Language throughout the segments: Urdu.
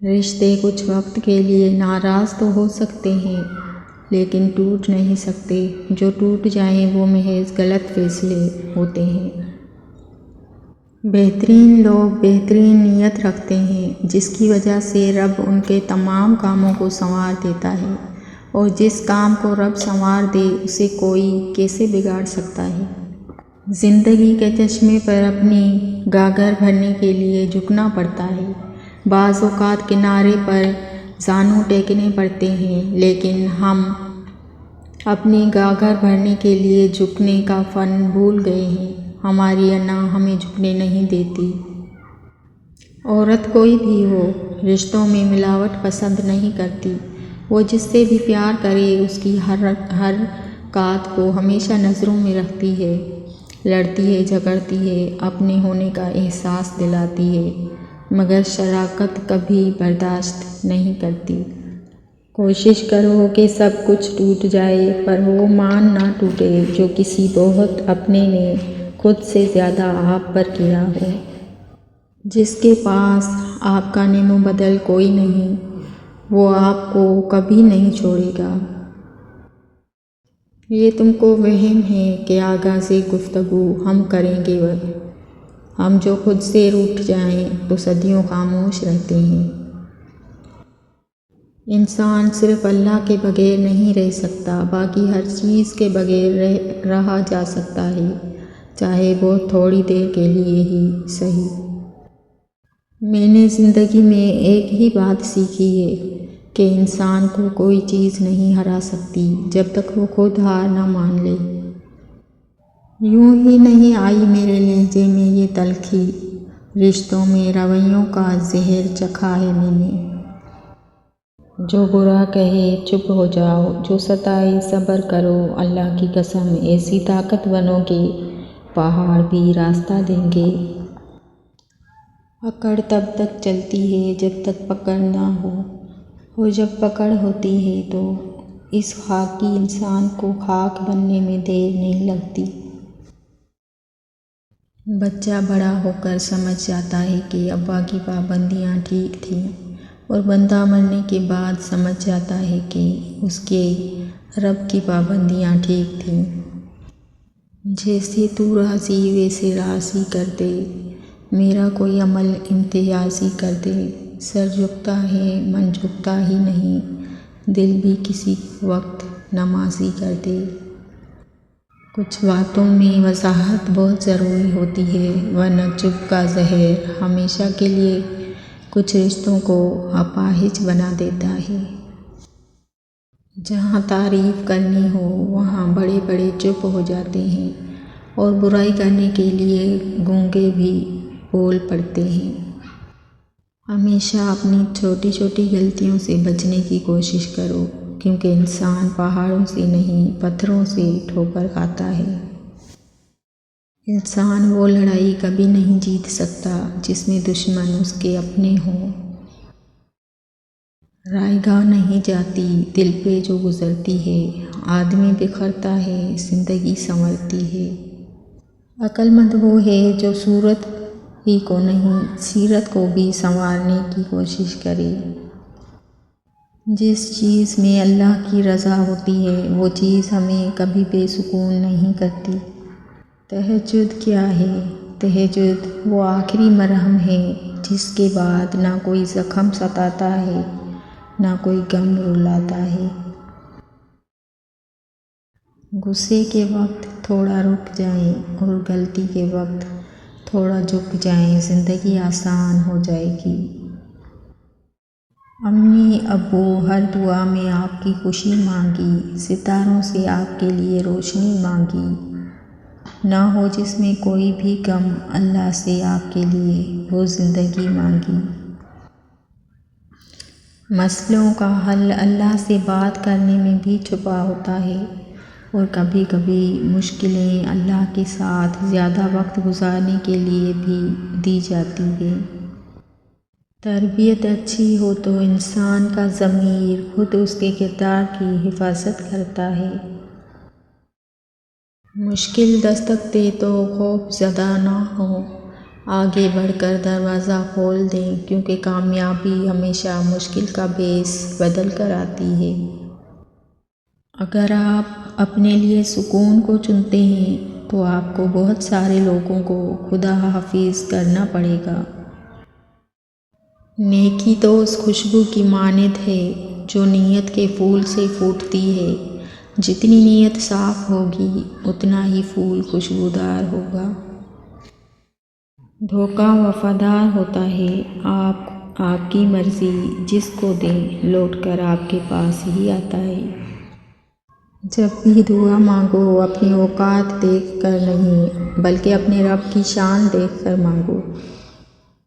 رشتے کچھ وقت کے لیے ناراض تو ہو سکتے ہیں لیکن ٹوٹ نہیں سکتے۔ جو ٹوٹ جائیں وہ محض غلط فیصلے ہوتے ہیں۔ بہترین لوگ بہترین نیت رکھتے ہیں جس کی وجہ سے رب ان کے تمام کاموں کو سنوار دیتا ہے، اور جس کام کو رب سنوار دے اسے کوئی کیسے بگاڑ سکتا ہے۔ زندگی کے چشمے پر اپنی گاگر بھرنے کے لیے جھکنا پڑتا ہے۔ بعض اوقات کنارے پر زانو ٹیکنے پڑتے ہیں، لیکن ہم اپنی گاگر بھرنے کے لیے جھکنے کا فن بھول گئے ہیں۔ ہماری انا ہمیں جھکنے نہیں دیتی۔ عورت کوئی بھی ہو، رشتوں میں ملاوٹ پسند نہیں کرتی۔ وہ جس سے بھی پیار کرے اس کی ہر حرکات کو ہمیشہ نظروں میں رکھتی ہے، لڑتی ہے، جھگڑتی ہے، اپنے ہونے کا احساس دلاتی ہے، مگر شراکت کبھی برداشت نہیں کرتی۔ کوشش کرو کہ سب کچھ ٹوٹ جائے پر وہ مان نہ ٹوٹے جو کسی بہت اپنے نے خود سے زیادہ آپ پر کیا ہو۔ جس کے پاس آپ کا نیم بدل کوئی نہیں، وہ آپ کو کبھی نہیں چھوڑے گا۔ یہ تم کو وہم ہے کہ آغاز گفتگو ہم کریں گے، ہم جو خود سے روٹھ جائیں تو صدیوں خاموش رہتے ہیں۔ انسان صرف اللہ کے بغیر نہیں رہ سکتا، باقی ہر چیز کے بغیر رہا جا سکتا ہے، چاہے بہت تھوڑی دیر کے لیے ہی سہی۔ میں نے زندگی میں ایک ہی بات سیکھی ہے کہ انسان کو کوئی چیز نہیں ہرا سکتی جب تک وہ خود ہار نہ مان لے۔ یوں ہی نہیں آئی میرے لہجے میں یہ تلخی، رشتوں میں رویوں کا زہر چکھا ہے میں نے۔ جو برا کہے چپ ہو جاؤ، جو ستائے صبر کرو، اللہ کی قسم ایسی طاقت بنو کہ پہاڑ بھی راستہ دیں گے۔ اکڑ تب تک چلتی ہے جب تک پکڑ نہ ہو، اور جب پکڑ ہوتی ہے تو اس خاکی انسان کو خاک بننے میں دیر نہیں لگتی۔ بچہ بڑا ہو کر سمجھ جاتا ہے کہ ابا کی پابندیاں ٹھیک تھیں، اور بندہ مرنے کے بعد سمجھ جاتا ہے کہ اس کے رب کی پابندیاں ٹھیک تھیں۔ جیسے تو راضی ویسے راضی کر دے، میرا کوئی عمل امتیازی کر دے۔ سر جھکتا ہے من جھکتا ہی نہیں، دل بھی کسی وقت نمازی کر دے۔ کچھ باتوں میں وضاحت بہت ضروری ہوتی ہے، ورنہ چپ کا زہر ہمیشہ کے لیے کچھ رشتوں کو اپاہج بنا دیتا ہے۔ جہاں تعریف کرنی ہو وہاں بڑے بڑے چپ ہو جاتے ہیں، اور برائی کرنے کے لیے گونگے بھی بول پڑتے ہیں۔ ہمیشہ اپنی چھوٹی چھوٹی غلطیوں سے بچنے کی کوشش کرو، کیونکہ انسان پہاڑوں سے نہیں پتھروں سے ٹھوکر کھاتا ہے۔ انسان وہ لڑائی کبھی نہیں جیت سکتا جس میں دشمن اس کے اپنے ہوں۔ رائے گاہ نہیں جاتی دل پہ جو گزرتی ہے، آدمی بکھرتا ہے زندگی سنورتی ہے۔ عقل مند وہ ہے جو صورت ہی کو نہیں سیرت کو بھی سنوارنے کی کوشش کرے۔ جس چیز میں اللہ کی رضا ہوتی ہے وہ چیز ہمیں کبھی بے سکون نہیں کرتی۔ تہجد کیا ہے؟ تہجد وہ آخری مرہم ہے جس کے بعد نہ کوئی زخم ستاتا ہے نہ کوئی غم رلاتا ہے۔ غصے کے وقت تھوڑا رک جائیں اور غلطی کے وقت تھوڑا جھک جائیں، زندگی آسان ہو جائے گی۔ امی ابو ہر دعا میں آپ کی خوشی مانگی، ستاروں سے آپ کے لیے روشنی مانگی، نہ ہو جس میں کوئی بھی غم، اللہ سے آپ کے لیے وہ زندگی مانگی۔ مسئلوں کا حل اللہ سے بات کرنے میں بھی چھپا ہوتا ہے، اور کبھی کبھی مشکلیں اللہ کے ساتھ زیادہ وقت گزارنے کے لیے بھی دی جاتی ہیں۔ تربیت اچھی ہو تو انسان کا ضمیر خود اس کے کردار کی حفاظت کرتا ہے۔ مشکل دستک دے تو خوف زدہ نہ ہو، آگے بڑھ کر دروازہ کھول دیں، کیونکہ کامیابی ہمیشہ مشکل کا بیس بدل کر آتی ہے۔ اگر آپ اپنے لیے سکون کو چنتے ہیں تو آپ کو بہت سارے لوگوں کو خدا حافظ کرنا پڑے گا۔ نیکی تو اس خوشبو کی مانند ہے جو نیت کے پھول سے پھوٹتی ہے۔ جتنی نیت صاف ہوگی اتنا ہی پھول خوشبودار ہوگا۔ دھوکہ وفادار ہوتا ہے، آپ کی مرضی جس کو دیں لوٹ کر آپ کے پاس ہی آتا ہے۔ جب بھی دعا مانگو اپنی اوقات دیکھ کر نہیں بلکہ اپنے رب کی شان دیکھ کر مانگو۔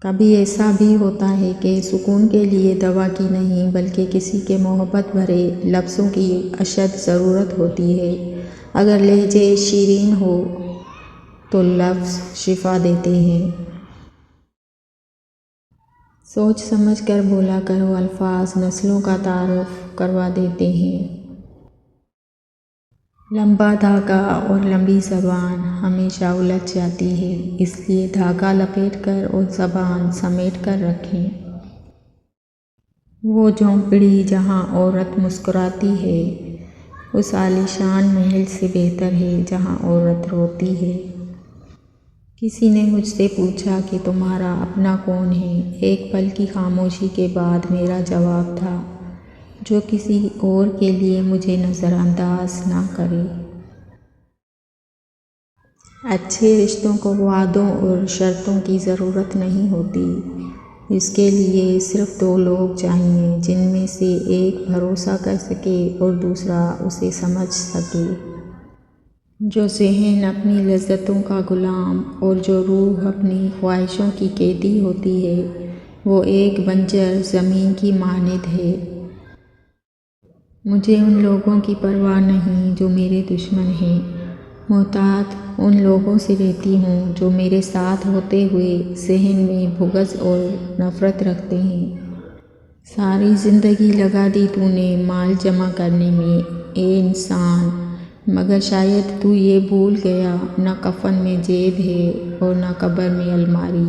کبھی ایسا بھی ہوتا ہے کہ سکون کے لیے دعا کی نہیں بلکہ کسی کے محبت بھرے لفظوں کی اشد ضرورت ہوتی ہے۔ اگر لہجے شیرین ہو تو لفظ شفا دیتے ہیں۔ سوچ سمجھ کر بولا کرو الفاظ نسلوں کا تعارف کروا دیتے ہیں۔ لمبا دھاگا اور لمبی زبان ہمیشہ الجھ جاتی ہے، اس لیے دھاگا لپیٹ کر اور زبان سمیٹ کر رکھیں۔ وہ جھونپڑی جہاں عورت مسکراتی ہے اس عالیشان محل سے بہتر ہے جہاں عورت روتی ہے۔ کسی نے مجھ سے پوچھا کہ تمہارا اپنا کون ہے؟ ایک پل کی خاموشی کے بعد میرا جواب تھا، جو کسی اور کے لیے مجھے نظر انداز نہ کرے۔ اچھے رشتوں کو وعدوں اور شرطوں کی ضرورت نہیں ہوتی، اس کے لیے صرف دو لوگ چاہیے جن میں سے ایک بھروسہ کر سکے اور دوسرا اسے سمجھ سکے۔ جو ذہن اپنی لذتوں کا غلام اور جو روح اپنی خواہشوں کی قیدی ہوتی ہے وہ ایک بنجر زمین کی مانند ہے۔ مجھے ان لوگوں کی پرواہ نہیں جو میرے دشمن ہیں، محتاط ان لوگوں سے رہتی ہوں جو میرے ساتھ ہوتے ہوئے ذہن میں بغض اور نفرت رکھتے ہیں۔ ساری زندگی لگا دی تو نے مال جمع کرنے میں اے انسان، مگر شاید تو یہ بھول گیا نہ کفن میں جیب ہے اور نہ قبر میں الماری۔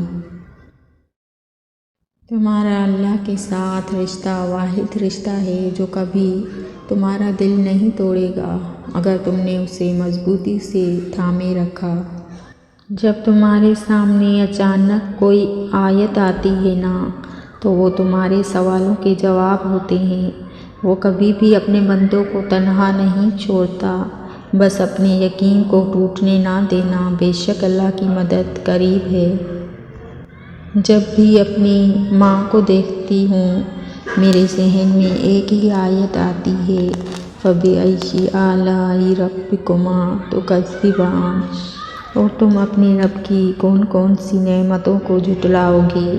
تمہارا اللہ کے ساتھ رشتہ واحد رشتہ ہے جو کبھی تمہارا دل نہیں توڑے گا اگر تم نے اسے مضبوطی سے تھامے رکھا۔ جب تمہارے سامنے اچانک کوئی آیت آتی ہے نا تو وہ تمہارے سوالوں کے جواب ہوتے ہیں۔ وہ کبھی بھی اپنے بندوں کو تنہا نہیں چھوڑتا، بس اپنے یقین کو ٹوٹنے نہ دینا۔ بے شک اللہ کی مدد قریب ہے۔ جب بھی اپنی ماں کو دیکھتی ہوں میرے ذہن میں ایک ہی آیت آتی ہے، فَبِأَيِّ آلَاءِ رَبِّكُمَا تُكَذِّبَانِ، اور تم اپنے رب کی کون کون سی نعمتوں کو جھٹلاؤ گے۔